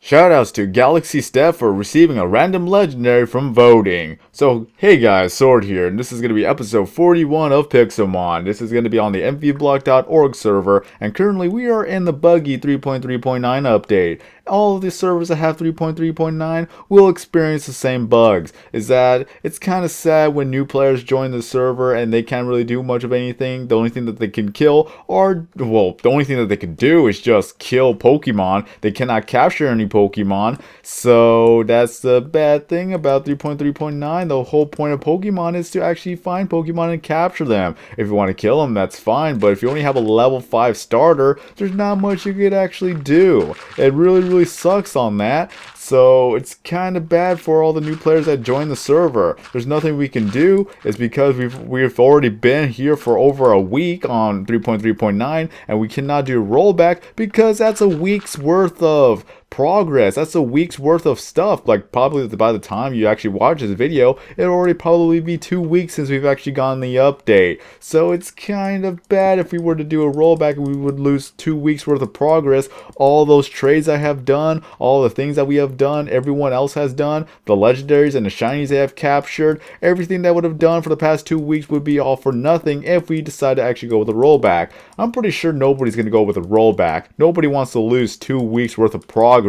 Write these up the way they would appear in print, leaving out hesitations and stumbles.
Shoutouts to Galaxy Steph for receiving a random legendary from voting. So, hey guys, Sword here, and this is going to be episode 41 of Pixelmon. This is going to be on the mvblog.org server, and currently we are in the buggy 3.3.9 update. All of the servers that have 3.3.9 will experience the same bugs. Is that it's kind of sad when new players join the server and they can't really do much of anything. The only thing that they can kill, the only thing that they can do is just kill Pokemon. They cannot capture any Pokemon. So that's the bad thing about 3.3.9. The whole point of Pokemon is to actually find Pokemon and capture them. If you want to kill them, that's fine. But if you only have a level 5 starter, there's not much you could actually do. It really sucks on that. So it's kind of bad for all the new players that join the server. There's nothing we can do. It's because we've already been here for over a week on 3.3.9 and we cannot do rollback because that's a week's worth of progress. That's a week's worth of stuff. Like, probably by the time you actually watch this video, it'll already probably be 2 weeks since we've actually gotten the update. So it's kind of bad. If we were to do a rollback, we would lose 2 weeks worth of progress. All those trades I have done, all the things that we have done, everyone else has done, the legendaries and the shinies they have captured, everything that would have done for the past 2 weeks would be all for nothing if we decide to actually go with a rollback. I'm pretty sure nobody's going to go with a rollback. Nobody wants to lose 2 weeks worth of progress.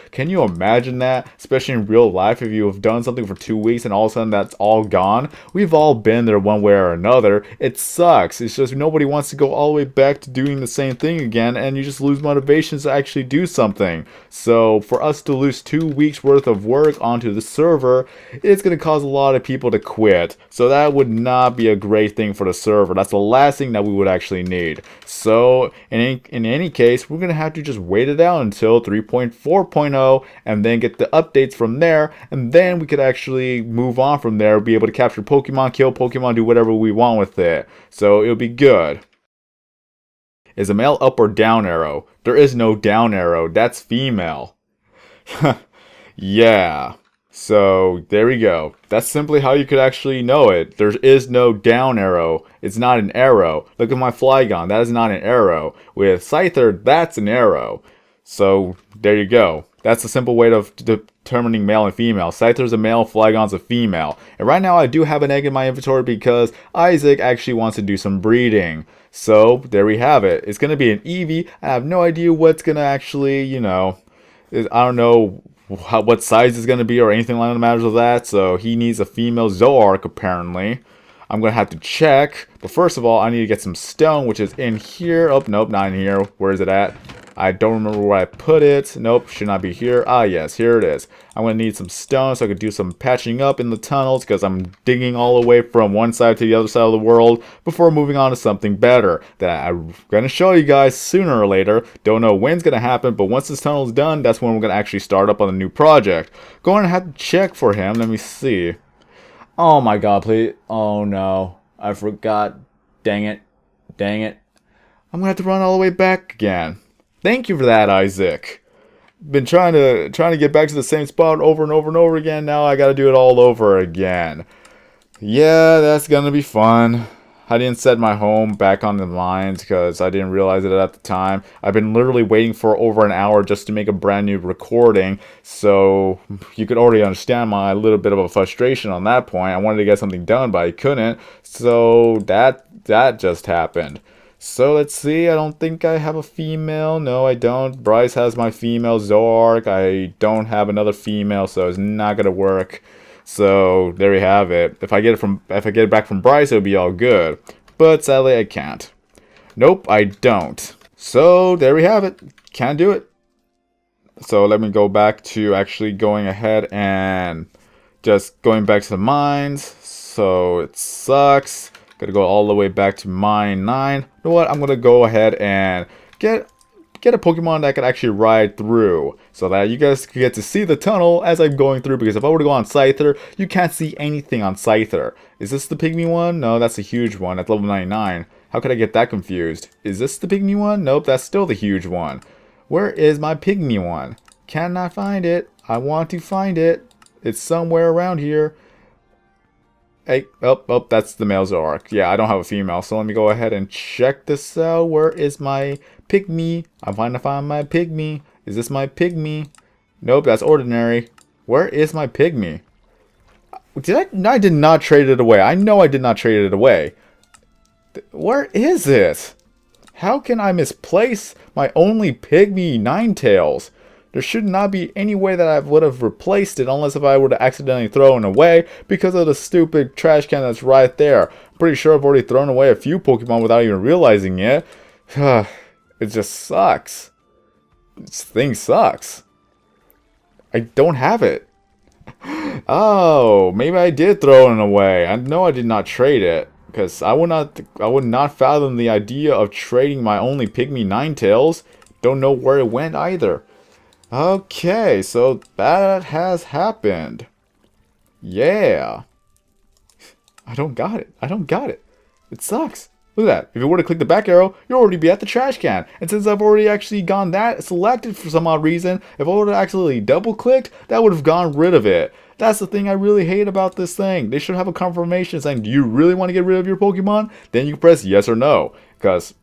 Can you imagine that? Especially in real life, if you have done something for 2 weeks and all of a sudden that's all gone. We've all been there one way or another. It sucks. It's just nobody wants to go all the way back to doing the same thing again, and you just lose motivations to actually do something. So for us to lose 2 weeks worth of work onto the server, it's going to cause a lot of people to quit. So that would not be a great thing for the server. That's the last thing that we would actually need. So in any case, we're going to have to just wait it out until 3.4.0 and then get the updates from there, and then we could actually move on from there, be able to capture Pokemon, kill Pokemon, do whatever we want with it. So it'll be good. Is a male up or down arrow? There is no down arrow. That's female. Yeah. So there we go. That's simply how you could actually know it. There is no down arrow. It's not an arrow. Look at my Flygon. That is not an arrow. With Scyther, that's an arrow. So there you go. That's a simple way of determining male and female. Scyther's a male, Flygon's a female. And right now I do have an egg in my inventory because Isaac actually wants to do some breeding. So there we have it. It's going to be an Eevee. I have no idea what's going to actually, I don't know what size is going to be or anything like the matters of that. So he needs a female Zoroark apparently. I'm going to have to check. But first of all, I need to get some stone, which is in here. Oh, nope, not in here. Where is it at? I don't remember where I put it. Nope, should not be here. Ah, yes, here it is. I'm going to need some stone so I could do some patching up in the tunnels because I'm digging all the way from one side to the other side of the world before moving on to something better that I'm going to show you guys sooner or later. Don't know when it's going to happen, but once this tunnel is done, that's when we're going to actually start up on a new project. Going to have to check for him. Let me see. Oh my god, please. Oh no. I forgot. Dang it. Dang it. I'm going to have to run all the way back again. Thank you for that, Isaac. Been trying to get back to the same spot over and over and over again. Now I gotta do it all over again. Yeah, that's gonna be fun. I didn't set my home back on the lines because I didn't realize it at the time. I've been literally waiting for over an hour just to make a brand new recording. So you could already understand my little bit of a frustration on that point. I wanted to get something done, but I couldn't. So that just happened. So let's see, I don't think I have a female. No, I don't. Bryce has my female Zoroark. I don't have another female, so it's not gonna work. So there we have it. If I get it back from Bryce, it'll be all good. But sadly, I can't. Nope, I don't. So there we have it. Can't do it. So let me go back to actually going ahead and just going back to the mines. So it sucks. Gotta go all the way back to mine 9. You know what? I'm gonna go ahead and get a Pokemon that can actually ride through, so that you guys can get to see the tunnel as I'm going through. Because if I were to go on Scyther, you can't see anything on Scyther. Is this the pygmy one? No, that's a huge one. That's level 99. How could I get that confused? Is this the pygmy one? Nope, that's still the huge one. Where is my pygmy one? Cannot find it. I want to find it. It's somewhere around here. Hey, oh, that's the male Zoroark. Yeah, I don't have a female, so let me go ahead and check this out. Where is my pygmy? I'm trying to find my pygmy. Is this my pygmy? Nope, that's ordinary. Where is my pygmy? I did not trade it away. I know I did not trade it away. Where is it? How can I misplace my only pygmy Ninetales? There should not be any way that I would have replaced it unless if I were to accidentally throw it away because of the stupid trash can that's right there. I'm pretty sure I've already thrown away a few Pokemon without even realizing it. It just sucks. This thing sucks. I don't have it. Oh, maybe I did throw it away. I know I did not trade it. Because I would not fathom the idea of trading my only pygmy Ninetales. Don't know where it went either. Okay, so that has happened. Yeah. I don't got it. I don't got it. It sucks. Look at that. If you were to click the back arrow, you'll already be at the trash can. And since I've already actually gone that selected for some odd reason, if I would have actually double clicked, that would have gone rid of it. That's the thing I really hate about this thing. They should have a confirmation saying, do you really want to get rid of your Pokemon? Then you press yes or no. Because,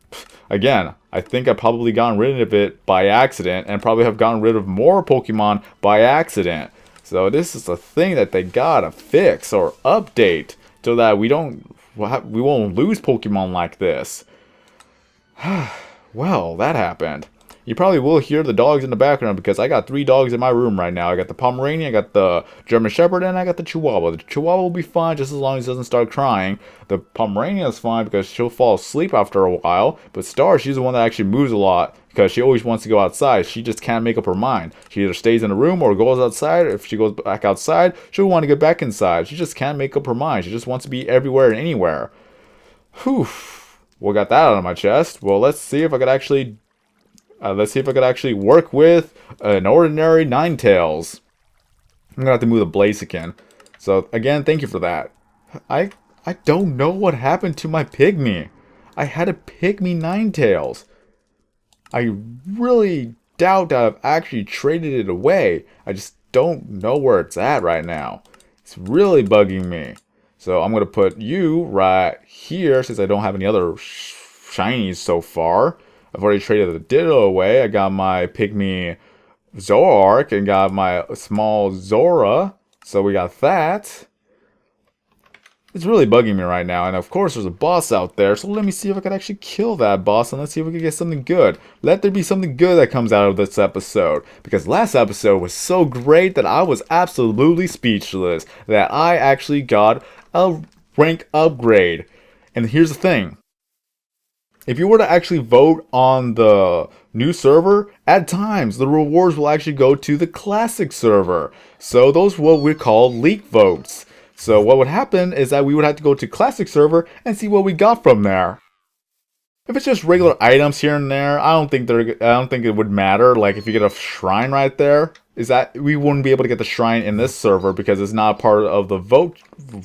again, I think I've probably gotten rid of it by accident and probably have gotten rid of more Pokemon by accident. So this is a thing that they gotta fix or update so that we won't lose Pokemon like this. Well, that happened. You probably will hear the dogs in the background because I got 3 dogs in my room right now. I got the Pomeranian, I got the German Shepherd, and I got the Chihuahua. The Chihuahua will be fine just as long as it doesn't start crying. The Pomeranian is fine because she'll fall asleep after a while. But Star, she's the one that actually moves a lot because she always wants to go outside. She just can't make up her mind. She either stays in the room or goes outside. If she goes back outside, she'll want to get back inside. She just can't make up her mind. She just wants to be everywhere and anywhere. Whew. Well, got that out of my chest. Well, let's see if I could actually work with an ordinary Ninetales. I'm gonna have to move the Blaziken. So again, thank you for that. I don't know what happened to my pygmy. I had a pygmy Ninetales. I really doubt that I've actually traded it away. I just don't know where it's at right now. It's really bugging me. So I'm gonna put you right here since I don't have any other shinies so far. I've already traded the Ditto away. I got my pygmy Zoroark and got my small Zora. So we got that. It's really bugging me right now. And of course there's a boss out there. So let me see if I can actually kill that boss. And let's see if we can get something good. Let there be something good that comes out of this episode. Because last episode was so great that I was absolutely speechless. That I actually got a rank upgrade. And here's the thing. If you were to actually vote on the new server, at times the rewards will actually go to the classic server. So those are what we call leak votes. So what would happen is that we would have to go to classic server and see what we got from there. If it's just regular items here and there, I don't think it would matter. Like if you get a shrine right there, is that we wouldn't be able to get the shrine in this server because it's not part of the vote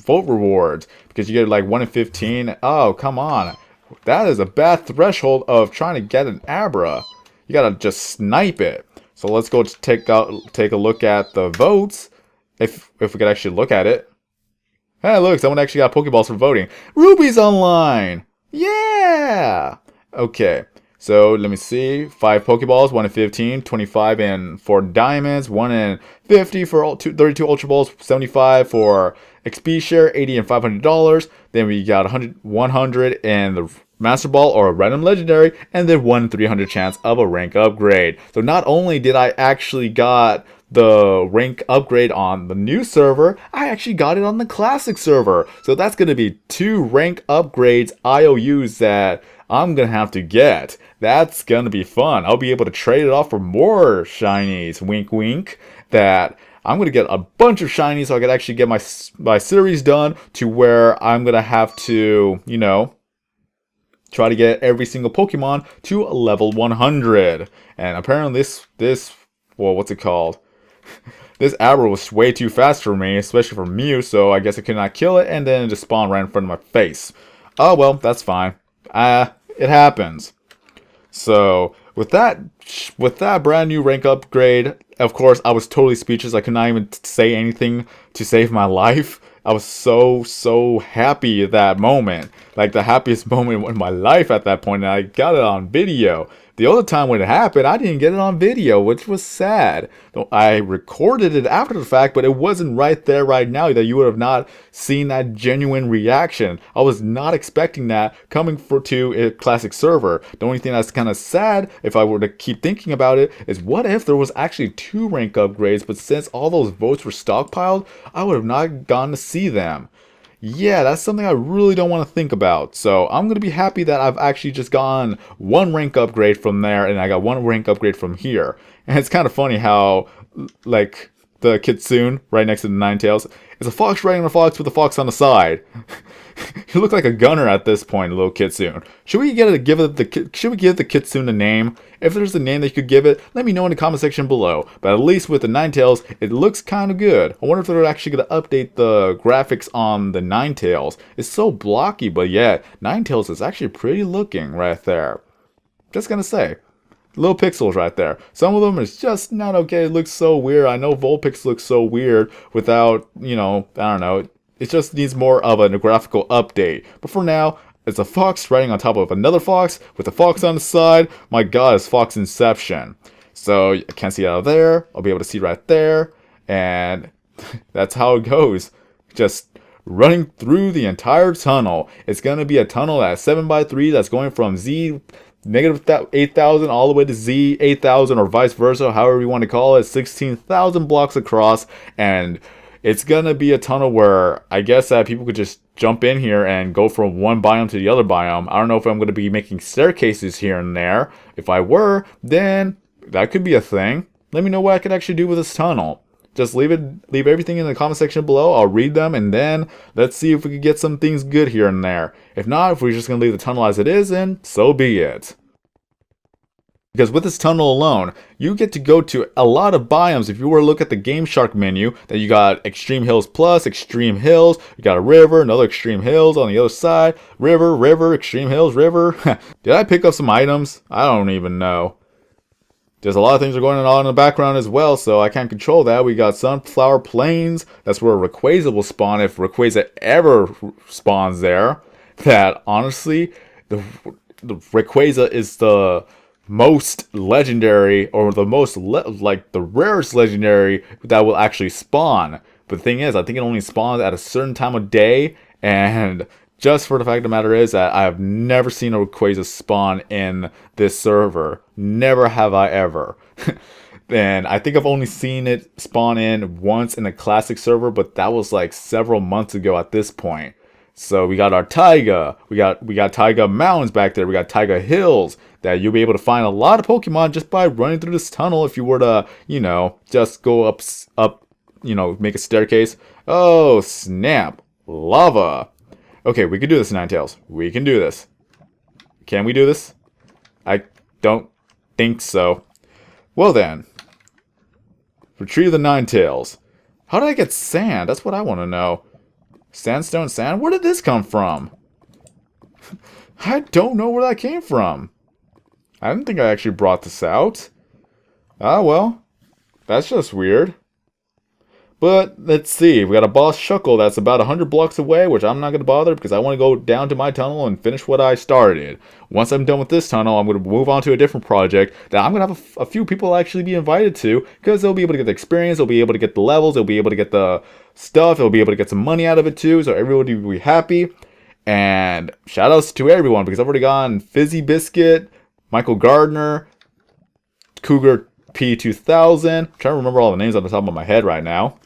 rewards. Because you get like 1 in 15. Oh, come on. That is a bad threshold of trying to get an Abra. You gotta just snipe it. So let's go take a look at the votes. If we could actually look at it. Hey, look, someone actually got Pokeballs for voting. Ruby's online! Yeah! Okay, so let me see. 5 Pokeballs, 1 in 15, 25 in 4 diamonds, 1 in 50 for 32 Ultra Balls, 75 for XP share, 80 and $500. Then we got 100 in the Master Ball or a random legendary, and then 1 in 300 chance of a rank upgrade. So not only did I actually got the rank upgrade on the new server, I actually got it on the classic server. So that's going to be 2 rank upgrades IOUs that I'm going to have to get. That's going to be fun. I'll be able to trade it off for more shinies, wink wink, that I'm going to get a bunch of shinies so I can actually get my series done to where I'm going to have to, you know, try to get every single Pokemon to level 100. And apparently this well, what's it called? This Abra was way too fast for me, especially for Mew, so I guess I could not kill it, and then it just spawned right in front of my face. Oh well, that's fine. It happens. So with that brand new rank upgrade, of course I was totally speechless. I could not even say anything to save my life. I was so happy at that moment, like the happiest moment in my life at that point, and I got it on video. The other time when it happened, I didn't get it on video, which was sad. I recorded it after the fact, but it wasn't right there right now that you would have not seen that genuine reaction. I was not expecting that coming to a classic server. The only thing that's kind of sad, if I were to keep thinking about it, is what if there was actually 2 rank upgrades, but since all those votes were stockpiled, I would have not gotten to see them. Yeah, that's something I really don't want to think about. So I'm going to be happy that I've actually just gotten 1 rank upgrade from there, and I got 1 rank upgrade from here. And it's kind of funny how, like, the Kitsune right next to the Ninetales is a fox riding a fox with a fox on the side. You look like a gunner at this point, little Kitsune. Should we give the Kitsune a name? If there's a name that you could give it, let me know in the comment section below. But at least with the Ninetales, it looks kind of good. I wonder if they're actually going to update the graphics on the Ninetales. It's so blocky, but yet Ninetales is actually pretty looking right there. Just gonna say. Little pixels right there. Some of them is just not okay. It looks so weird. I know Vulpix looks so weird without, I don't know. It just needs more of a graphical update. But for now, it's a fox riding on top of another fox with a fox on the side. My god, it's Fox Inception. So I can't see out of there. I'll be able to see right there. And that's how it goes. Just running through the entire tunnel. It's going to be a tunnel at 7x3 that's going from Z negative 8,000 all the way to Z 8,000 or vice versa, however you want to call it. 16,000 blocks across, and it's gonna be a tunnel where I guess that people could just jump in here and go from one biome to the other biome. I don't know if I'm gonna be making staircases here and there. If I were, then that could be a thing. Let me know what I could actually do with this tunnel. Just leave everything in the comment section below. I'll read them, and then let's see if we could get some things good here and there. If not, if we're just gonna leave the tunnel as it is, then so be it. Because with this tunnel alone, you get to go to a lot of biomes. If you were to look at the Game Shark menu, that you got Extreme Hills Plus, Extreme Hills, you got a river, another Extreme Hills on the other side, river, Extreme Hills, river. Did I pick up some items? I don't even know. There's a lot of things that are going on in the background as well, so I can't control that. We got Sunflower Plains. That's where Rayquaza will spawn if Rayquaza ever spawns there. That, honestly, the Rayquaza is the most legendary, or the most the rarest legendary that will actually spawn. But the thing is, I think it only spawns at a certain time of day, and just for the fact of the matter is that I have never seen a Rayquaza spawn in this server. Never have I ever. And I think I've only seen it spawn in once in a classic server, but that was like several months ago at this point. So we got our Taiga, we got Taiga Mountains back there, we got Taiga Hills, that you'll be able to find a lot of Pokemon just by running through this tunnel if you were to, just go up, make a staircase. Oh, snap. Lava. Okay, we can do this, Ninetales. We can do this. Can we do this? I don't think so. Well then. Retrieve the Ninetales. How did I get sand? That's what I want to know. Sandstone sand? Where did this come from? I don't know where that came from. I didn't think I actually brought this out. Ah, well. That's just weird. But, let's see. We got a boss Shuckle that's about 100 blocks away, which I'm not going to bother because I want to go down to my tunnel and finish what I started. Once I'm done with this tunnel, I'm going to move on to a different project that I'm going to have a few people actually be invited to, because they'll be able to get the experience, they'll be able to get the levels, they'll be able to get the stuff, they'll be able to get some money out of it too, so everybody will be happy. And shoutouts to everyone, because I've already gotten Fizzy Biscuit, Michael Gardner, Cougar P2000. I'm trying to remember all the names on the top of my head right now.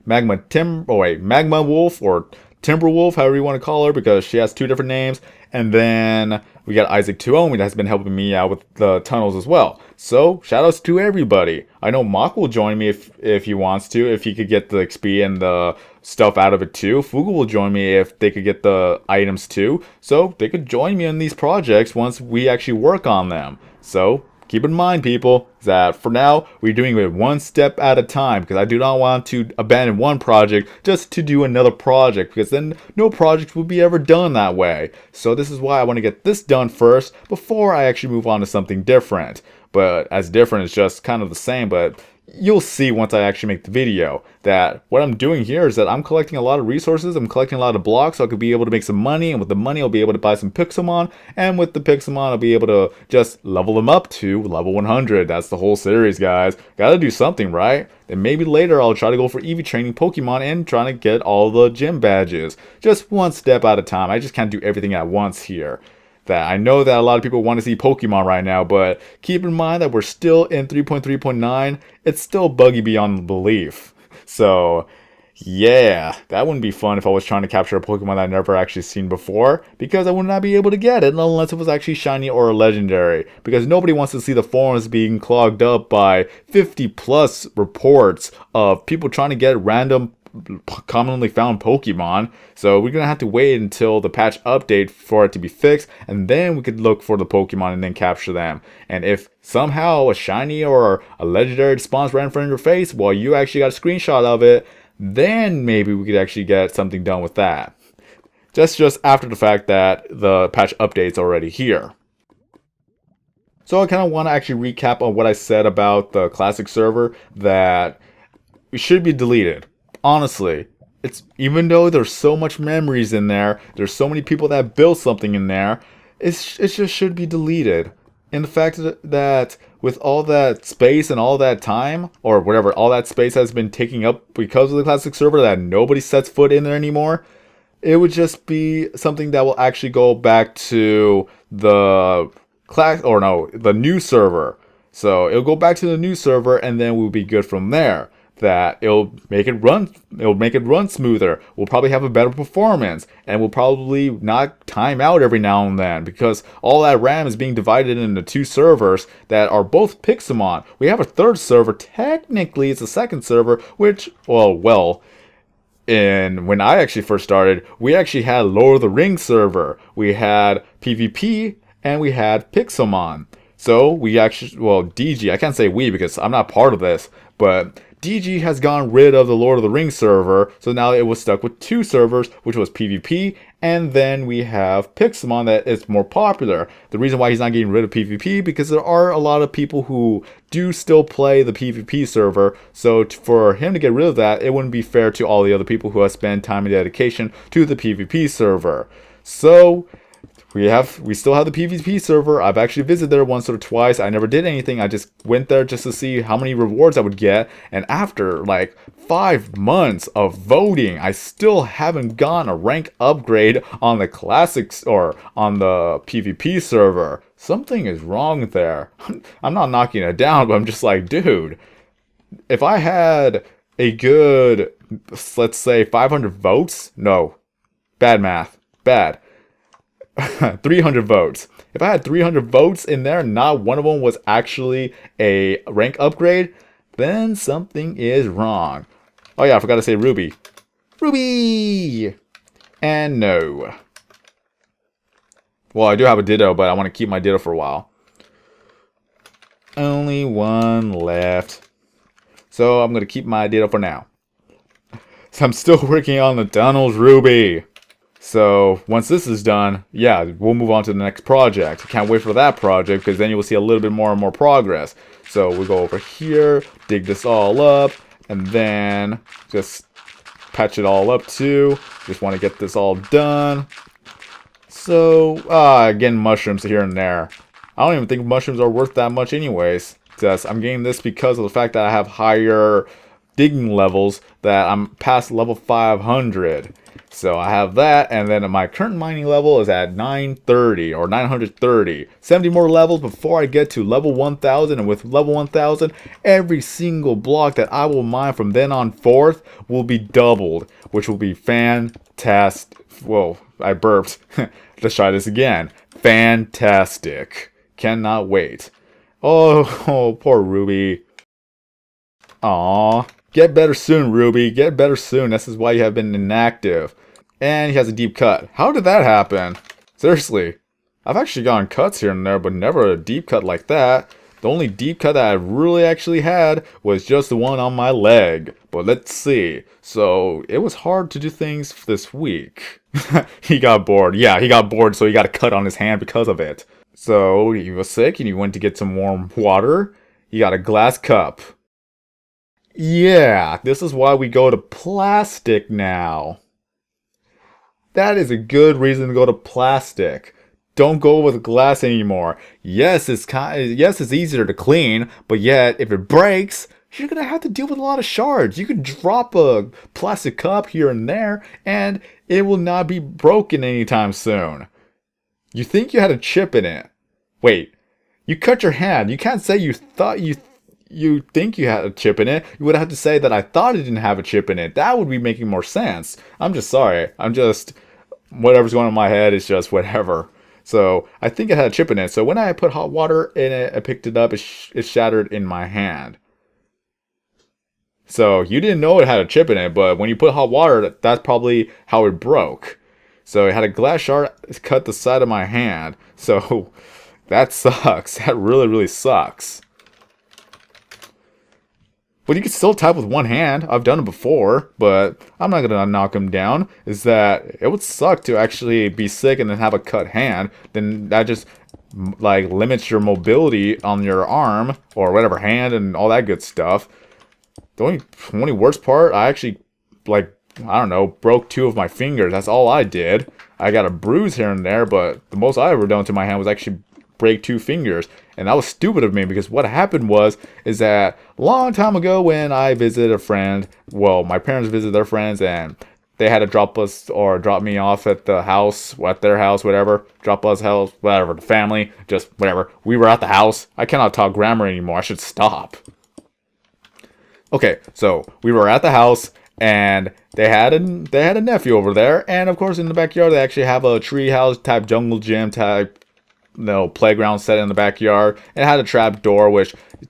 Magma Wolf or Timberwolf, however you want to call her, because she has 2 different names. And then we got Isaac Tuomi that has been helping me out with the tunnels as well. So shoutouts to everybody. I know Mock will join me if he wants to, if he could get the XP and the stuff out of it too. Fugu will join me if they could get the items too. So they could join me in these projects once we actually work on them. So keep in mind, people, that for now, we're doing it one step at a time, because I do not want to abandon one project just to do another project, because then no project will be ever done that way. So this is why I want to get this done first before I actually move on to something different. But as different, it's just kind of the same, but You'll see once I actually make the video that what I'm doing here is that I'm collecting a lot of resources, I'm collecting a lot of blocks so I could be able to make some money, and with the money I'll be able to buy some Pixelmon, and with the Pixelmon I'll be able to just level them up to level 100. That's the whole series, guys. Gotta do something, right? Then maybe later I'll try to go for EV training Pokemon and trying to get all the gym badges. Just one step at a time. I just can't do everything at once here. That I know that a lot of people want to see Pokemon right now, but keep in mind that we're still in 3.3.9. It's still buggy beyond belief. So, yeah, that wouldn't be fun if I was trying to capture a Pokemon that I've never actually seen before, because I would not be able to get it unless it was actually shiny or legendary, because nobody wants to see the forums being clogged up by 50 plus reports of people trying to get random commonly found Pokemon. So we're gonna have to wait until the patch update for it to be fixed, and then we could look for the Pokemon and then capture them. And if somehow a shiny or a legendary spawns right in front of your face while you actually got a screenshot of it, then maybe we could actually get something done with that. Just after the fact that the patch update's already here. So I kind of want to actually recap on what I said about the classic server, that it should be deleted. Honestly, it's even though there's so much memories in there, there's so many people that built something in there, it just should be deleted. And the fact that with all that space and all that time, or whatever, all that space has been taken up because of the classic server, that nobody sets foot in there anymore, it would just be something that will actually go back to the the new server. So it'll go back to the new server, and then we'll be good from there. That it'll make it run smoother. We'll probably have a better performance, and we'll probably not time out every now and then, because all that RAM is being divided into two servers that are both Pixelmon. We have a third server, technically it's a second server, which and when I actually first started, we actually had Lord of the Rings server. We had PvP and we had Pixelmon. So we actually, DG, I can't say we because I'm not part of this, but DG has gotten rid of the Lord of the Rings server, so now it was stuck with two servers, which was PvP, and then we have Pixelmon that is more popular. The reason why he's not getting rid of PvP, because there are a lot of people who do still play the PvP server, so for him to get rid of that, it wouldn't be fair to all the other people who have spent time and dedication to the PvP server. So we still have the PvP server. I've actually visited there once or twice. I never did anything. I just went there just to see how many rewards I would get. And after like 5 months of voting, I still haven't gotten a rank upgrade on the classics or on the PvP server. Something is wrong there. I'm not knocking it down, but I'm just like, dude, if I had a good, let's say 500 votes, no, bad math, bad. 300 votes. If I had 300 votes in there and not one of them was actually a rank upgrade, then something is wrong. Oh yeah, I forgot to say Ruby. Ruby! And no. Well, I do have a Ditto, but I want to keep my Ditto for a while. Only one left. So I'm going to keep my Ditto for now. So I'm still working on the tunnels, Ruby. So once this is done, yeah, we'll move on to the next project. Can't wait for that project, because then you will see a little bit more and more progress. So we'll go over here, dig this all up, and then just patch it all up too. Just want to get this all done. So, again, mushrooms here and there. I don't even think mushrooms are worth that much anyways. Just, I'm getting this because of the fact that I have higher digging levels, that I'm past level 500. So I have that, and then my current mining level is at 930 or 930. 70 more levels before I get to level 1000, and with level 1000, every single block that I will mine from then on forth will be doubled, which will be fantastic. Whoa, I burped. Let's try this again. Fantastic. Cannot wait. Oh, poor Ruby. Aww. Get better soon, Ruby. Get better soon. This is why you have been inactive. And he has a deep cut. How did that happen? Seriously. I've actually gotten cuts here and there, but never a deep cut like that. The only deep cut that I really actually had was just the one on my leg. But let's see. So, it was hard to do things this week. He got bored. Yeah, he got bored, so he got a cut on his hand because of it. So, he was sick and he went to get some warm water. He got a glass cup. Yeah, this is why we go to plastic now. That is a good reason to go to plastic. Don't go with glass anymore. Yes, it's easier to clean, but yet if it breaks, you're gonna have to deal with a lot of shards. You could drop a plastic cup here and there, and it will not be broken anytime soon. You think you had a chip in it. Wait, you cut your hand. You can't say you think you had a chip in it. You would have to say that I thought it didn't have a chip in it. That would be making more sense. I'm just sorry. Whatever's going on in my head is just whatever. So I think it had a chip in it. So when I put hot water in it, I picked it up, it shattered in my hand. So you didn't know it had a chip in it, but when you put hot water, that's probably how it broke. So it had a glass shard cut the side of my hand. So that sucks. That really, really sucks. But you can still type with one hand. I've done it before, but I'm not gonna knock him down. Is that it would suck to actually be sick and then have a cut hand. Then that just like limits your mobility on your arm or whatever hand and all that good stuff. The only worst part, I actually I don't know, broke 2 of my fingers. That's all I did. I got a bruise here and there, but the most I ever done to my hand was actually break 2 fingers. And that was stupid of me because what happened is that a long time ago when I visited a friend, well, my parents visited their friends and they had to drop me off at the house, at their house, whatever. Drop us house, whatever, the family, just whatever. We were at the house. I cannot talk grammar anymore. I should stop. Okay, so we were at the house and they had a nephew over there, and of course in the backyard they actually have a treehouse type jungle gym type playground set in the backyard. It had a trap door,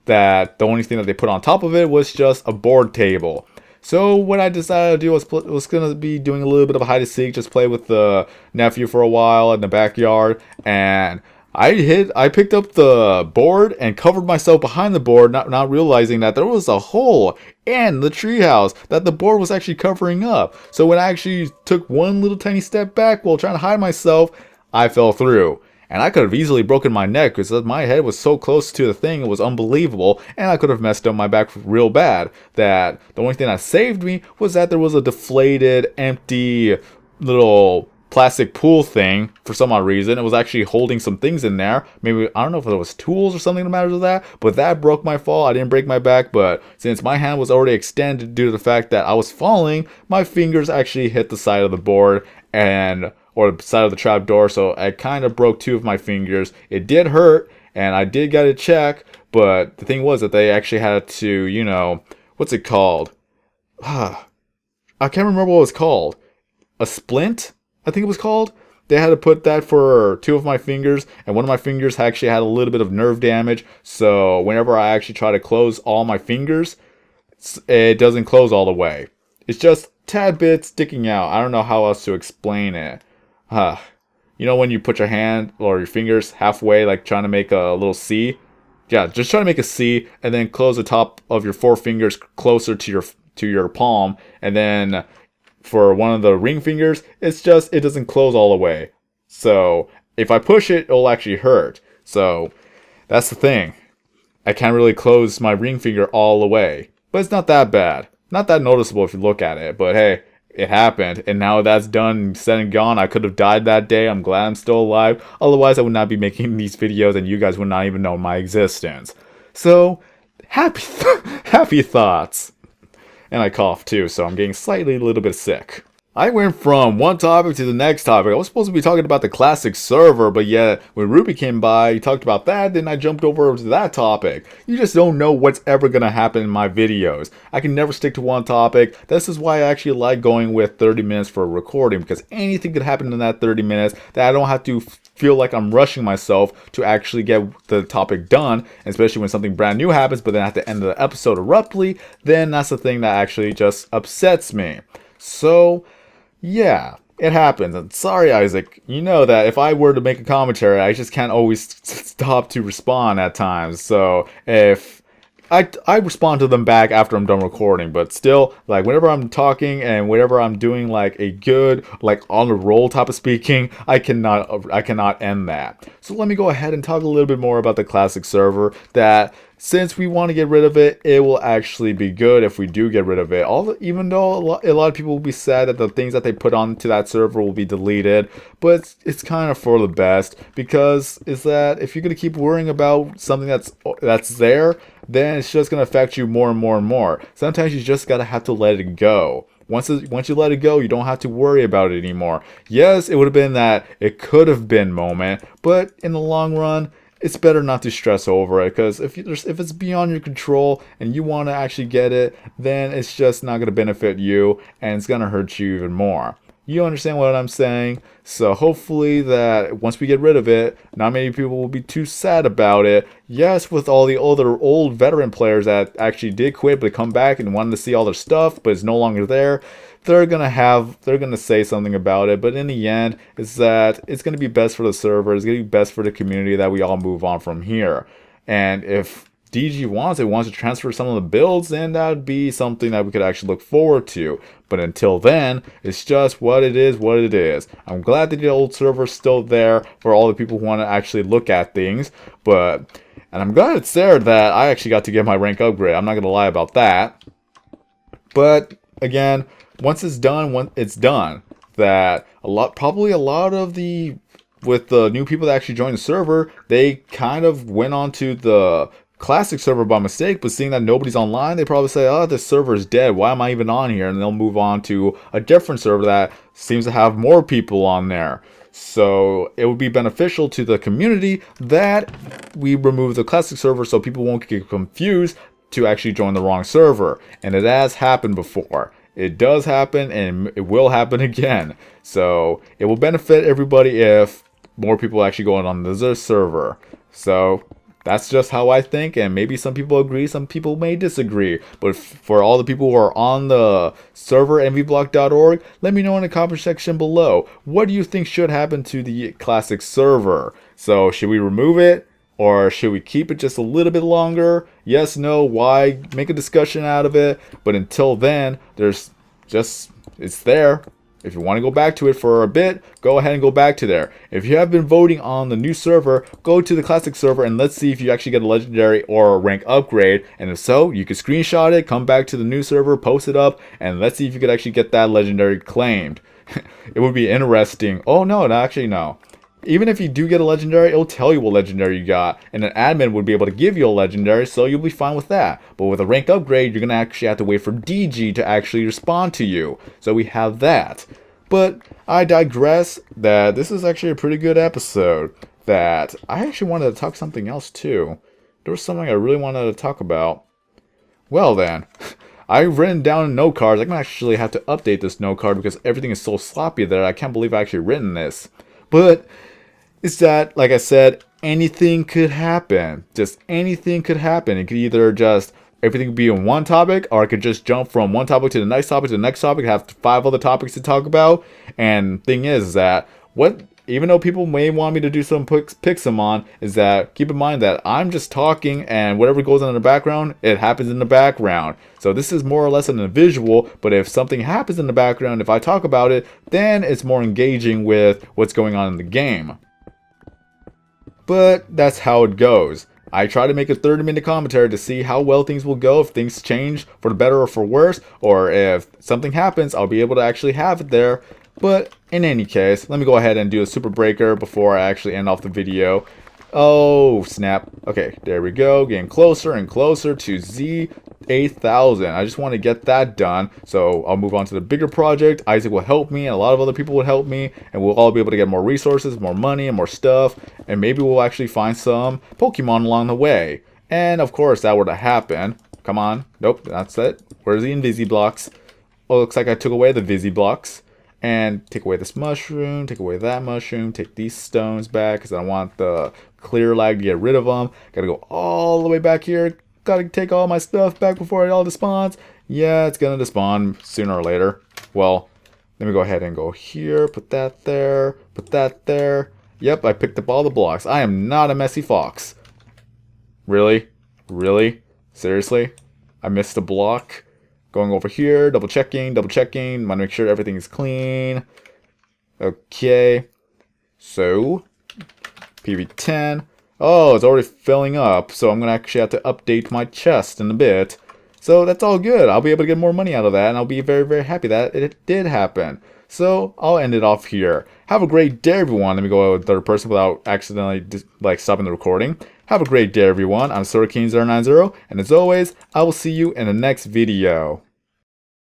the only thing that they put on top of it was just a board table. So what I decided to do was gonna be doing a little bit of a hide and seek, just play with the nephew for a while in the backyard, and I picked up the board and covered myself behind the board, not realizing that there was a hole in the treehouse that the board was actually covering up. So when I actually took one little tiny step back while trying to hide myself, I fell through. And I could have easily broken my neck because my head was so close to the thing, it was unbelievable. And I could have messed up my back real bad. That the only thing that saved me was that there was a deflated, empty little plastic pool thing for some odd reason. It was actually holding some things in there. Maybe, I don't know if it was tools or something that matters with that, but that broke my fall. I didn't break my back, but since my hand was already extended due to the fact that I was falling, my fingers actually hit the side of the board or the side of the trap door, so I kind of broke 2 of my fingers. It did hurt, and I did get a check, but the thing was that they actually had to, what's it called? I can't remember what it was called. A splint? I think it was called. They had to put that for 2 of my fingers, and one of my fingers actually had a little bit of nerve damage, so whenever I actually try to close all my fingers, it doesn't close all the way. It's just tad bit sticking out. I don't know how else to explain it. You know when you put your hand or your fingers halfway, like trying to make a little C? Yeah, just try to make a C, and then close the top of your 4 fingers closer to your palm, and then for one of the ring fingers, it doesn't close all the way. So if I push it, it'll actually hurt. So that's the thing. I can't really close my ring finger all the way. But it's not that bad. Not that noticeable if you look at it. But hey, it happened. And now that's done, said and gone. I could have died that day. I'm glad I'm still alive. Otherwise, I would not be making these videos and you guys would not even know my existence. So, happy thoughts. And I cough too, so I'm getting a little bit sick. I went from one topic to the next topic. I was supposed to be talking about the classic server, but yet when Ruby came by, he talked about that, then I jumped over to that topic. You just don't know what's ever going to happen in my videos. I can never stick to one topic. This is why I actually like going with 30 minutes for a recording, because anything could happen in that 30 minutes that I don't have to feel like I'm rushing myself to actually get the topic done, especially when something brand new happens, but then at the end of the episode abruptly, then that's the thing that actually just upsets me. So, yeah, it happens. And sorry, Isaac. You know that if I were to make a commentary, I just can't always stop to respond at times. So if I respond to them back after I'm done recording, but still, like whenever I'm talking and whenever I'm doing like a good, like on the roll type of speaking, I cannot end that. So let me go ahead and talk a little bit more about the classic server. That since we want to get rid of it, it will actually be good if we do get rid of it. Even though a lot of people will be sad that the things that they put onto that server will be deleted, but it's kind of for the best, because is that if you're going to keep worrying about something that's there, then it's just going to affect you more and more and more. Sometimes you just gotta have to let it go. Once you let it go, you don't have to worry about it anymore. Yes, it would have been that it could have been moment, but in the long run, it's better not to stress over it, because if it's beyond your control and you want to actually get it, then it's just not going to benefit you, and it's going to hurt you even more. You understand what I'm saying? So hopefully that once we get rid of it, not many people will be too sad about it. Yes, with all the other old veteran players that actually did quit but come back and wanted to see all their stuff but it's no longer there, they're gonna say something about it. But in the end, it's that it's gonna be best for the server, it's gonna be best for the community that we all move on from here. And if DG wants to transfer some of the builds, then that would be something that we could actually look forward to. But until then, it's just what it is. I'm glad that the old server's still there for all the people who want to actually look at things. And I'm glad it's there that I actually got to get my rank upgrade. I'm not going to lie about that. But again, once it's done, that probably a lot of the, with the new people that actually joined the server, they kind of went on to the classic server by mistake, but seeing that nobody's online, they probably say, oh, this server is dead, why am I even on here? And they'll move on to a different server that seems to have more people on there. So it would be beneficial to the community that we remove the classic server so people won't get confused to actually join the wrong server. And it has happened before. It does happen, and it will happen again. So it will benefit everybody if more people actually go on this server. So that's just how I think, and maybe some people agree, some people may disagree. But for all the people who are on the server, mvblock.org, let me know in the comment section below. What do you think should happen to the classic server? So should we remove it, or should we keep it just a little bit longer? Yes, no, why? Make a discussion out of it. But until then, it's there. If you want to go back to it for a bit, go ahead and go back to there. If you have been voting on the new server, go to the classic server and let's see if you actually get a legendary or a rank upgrade. And if so, you can screenshot it, come back to the new server, post it up, and let's see if you could actually get that legendary claimed. It would be interesting. Oh no, actually no. Even if you do get a legendary, it'll tell you what legendary you got, and an admin would be able to give you a legendary, so you'll be fine with that. But with a rank upgrade, you're going to actually have to wait for DG to actually respond to you. So we have that. But I digress. That this is actually a pretty good episode. That I actually wanted to talk something else too. There was something I really wanted to talk about. Well then, I've written down note cards. I'm going to actually have to update this note card because everything is so sloppy that I can't believe I actually written this. But it's that, like I said, anything could happen. Just anything could happen. It could either just, everything could be in one topic, or I could just jump from one topic to the next topic to the next topic, have 5 other topics to talk about. And thing is that, even though people may want me to do some Pixelmon, is that keep in mind that I'm just talking, and whatever goes on in the background, it happens in the background. So this is more or less a visual, but if something happens in the background, if I talk about it, then it's more engaging with what's going on in the game. But that's how it goes. I try to make a 30-minute commentary to see how well things will go, if things change for the better or for worse, or if something happens, I'll be able to actually have it there. But in any case, let me go ahead and do a super breaker before I actually end off the video. Oh, snap. Okay, there we go. Getting closer and closer to Z8000. I just want to get that done. So I'll move on to the bigger project. Isaac will help me, and a lot of other people will help me. And we'll all be able to get more resources, more money, and more stuff. And maybe we'll actually find some Pokemon along the way. And of course, that were to happen. Come on. Nope, that's it. Where's the Invisi blocks? Oh, looks like I took away the Visi blocks. And take away this mushroom, take away that mushroom, take these stones back because I want the clear lag to get rid of them. Gotta go all the way back here. Gotta take all my stuff back before it all despawns. Yeah, it's gonna despawn sooner or later. Well, let me go ahead and go here, put that there, put that there. Yep, I picked up all the blocks. I am not a messy fox. Really? Really? Seriously? I missed a block? Going over here, double checking, want to make sure everything is clean. Okay, so PV10. Oh, it's already filling up, so I'm gonna actually have to update my chest in a bit. So that's all good. I'll be able to get more money out of that, and I'll be very, very happy that it did happen. So I'll end it off here. Have a great day, everyone. Let me go out with third person without accidentally stopping the recording. Have a great day, everyone. I'm SorKing090, and as always, I will see you in the next video.